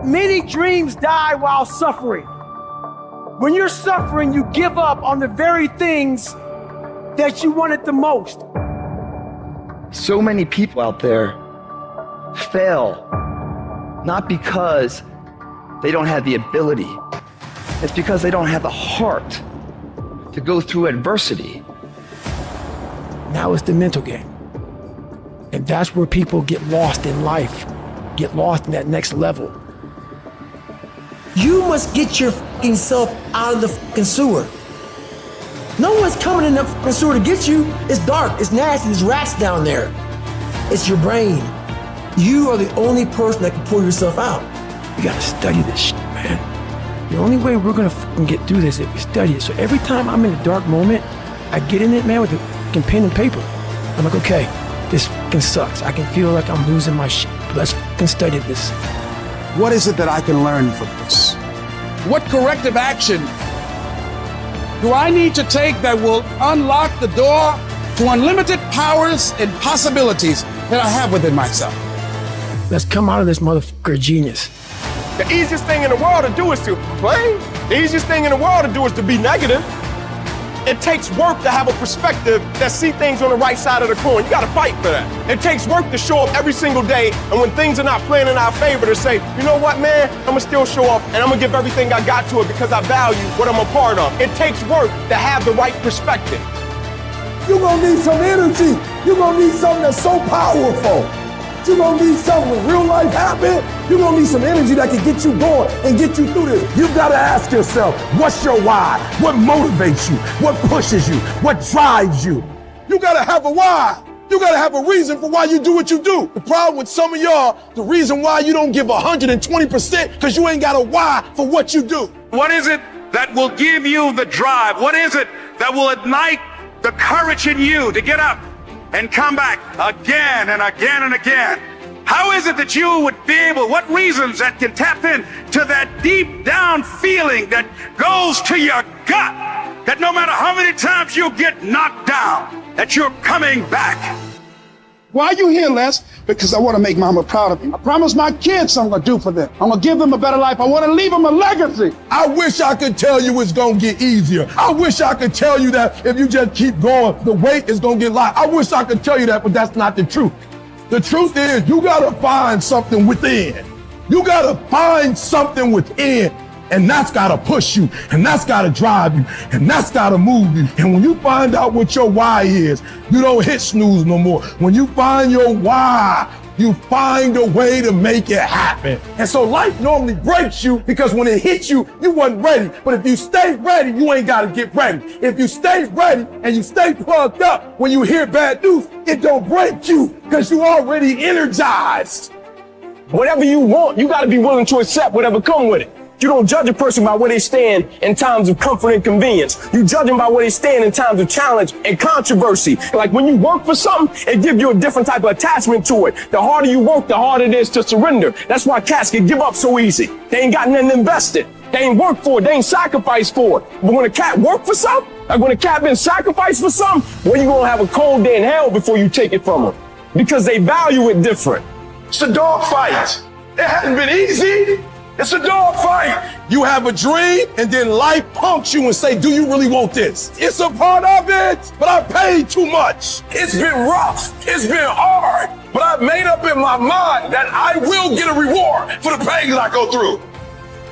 Many dreams die while suffering. When you're suffering, you give up on the very things that you wanted the most. So many people out there fail, not because they don't have the ability. It's because they don't have the heart to go through adversity. Now it's the mental game. And that's where people get lost in life, get lost in that next level. You must get your fucking self out of the fucking sewer. No one's coming in the fucking sewer to get you. It's dark, it's nasty, there's rats down there. It's your brain. You are the only person that can pull yourself out. You gotta study this shit, man. The only way we're gonna fucking get through this is if we study it. So every time I'm in a dark moment, I get in it, man, with a fucking pen and paper. I'm like, okay, this fucking sucks. I can feel like I'm losing my shit. Let's fucking study this. What is it that I can learn from this? What corrective action do I need to take that will unlock the door to unlimited powers and possibilities that I have within myself? Let's come out of this motherfucker genius. The easiest thing in the world to do is to complain. The easiest thing in the world to do is to be negative. It takes work to have a perspective that see things on the right side of the coin. You gotta fight for that. It takes work to show up every single day, and when things are not playing in our favor, to say, you know what, man, I'm gonna still show up, and I'm gonna give everything I got to it because I value what I'm a part of. It takes work to have the right perspective. You're gonna need some energy. You're gonna need something that's so powerful. You're gonna need something when real life happens. You're gonna need some energy that can get you going and get you through this. You gotta ask yourself, what's your why? What motivates you? What pushes you? What drives you? You gotta have a why. You gotta have a reason for why you do what you do. The problem with some of y'all, the reason why you don't give 120% because you ain't got a why for what you do. What is it that will give you the drive? What is it that will ignite the courage in you to get up and come back again and again and again? How is it that you would be able, what reasons that can tap in to that deep down feeling that goes to your gut, that no matter how many times you get knocked down, that you're coming back? Why are you here, Les? Because I want to make Mama proud of me. I promise my kids I'm going to do for them. I'm going to give them a better life. I want to leave them a legacy. I wish I could tell you it's gonna get easier. I wish I could tell you that if you just keep going, the weight is gonna get light. I wish I could tell you that, but that's not the truth. The truth is, you gotta find something within. You gotta find something within, and that's gotta push you, and that's gotta drive you, and that's gotta move you. And when you find out what your why is, you don't hit snooze no more. When you find your why, you find a way to make it happen. And so life normally breaks you because when it hits you, you wasn't ready. But if you stay ready, you ain't gotta get ready. If you stay ready and you stay plugged up, when you hear bad news, it don't break you because you already energized. Whatever you want, you gotta be willing to accept whatever come with it. You don't judge a person by where they stand in times of comfort and convenience. You judge them by where they stand in times of challenge and controversy. Like when you work for something, it gives you a different type of attachment to it. The harder you work, the harder it is to surrender. That's why cats can give up so easy. They ain't got nothing invested. They ain't worked for it. They ain't sacrificed for it. But when a cat work for something, like when a cat been sacrificed for something, well, you gonna have a cold day in hell before you take it from them. Because they value it different. It's a dog fight. It hasn't been easy. It's a dog fight. You have a dream and then life punks you and say, do you really want this? It's a part of it, but I paid too much. It's been rough. It's been hard, but I've made up in my mind that I will get a reward for the pain that I go through.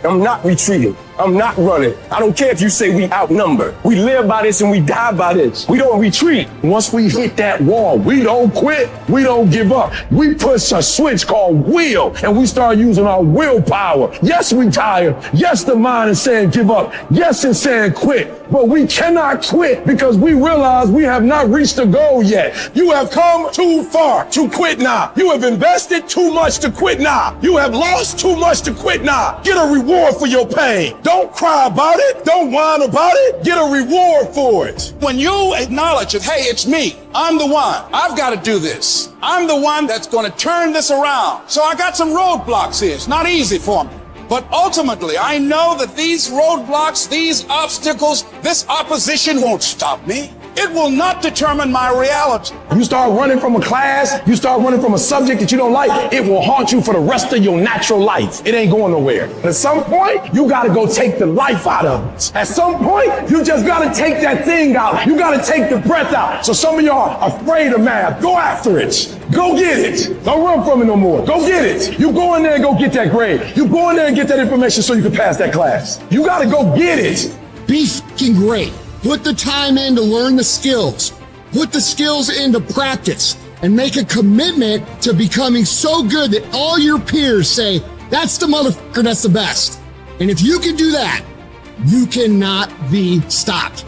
I'm not retreating. I'm not running. I don't care if you say we outnumber. We live by this and we die by this. We don't retreat. Once we hit that wall, we don't quit. We don't give up. We push a switch called will, and we start using our willpower. Yes, we tired. Yes, the mind is saying give up. Yes, it's saying quit. But we cannot quit because we realize we have not reached the goal yet. You have come too far to quit now. You have invested too much to quit now. You have lost too much to quit now. Get a reward for your pain. Don't cry about it. Don't whine about it. Get a reward for it. When you acknowledge that, hey, it's me. I'm the one. I've got to do this. I'm the one that's going to turn this around. So I got some roadblocks here. It's not easy for me. But ultimately, I know that these roadblocks, these obstacles, this opposition won't stop me. It will not determine my reality. You start running from a class, you start running from a subject that you don't like, it will haunt you for the rest of your natural life. It ain't going nowhere. At some point, you gotta go take the life out of it. At some point, you just gotta take that thing out. You gotta take the breath out. So some of y'all are afraid of math. Go after it. Go get it. Don't run from it no more. Go get it. You go in there and go get that grade. You go in there and get that information so you can pass that class. You gotta go get it. Be f***ing great. Put the time in to learn the skills. Put the skills into practice and make a commitment to becoming so good that all your peers say, that's the motherfucker that's the best. And if you can do that, you cannot be stopped.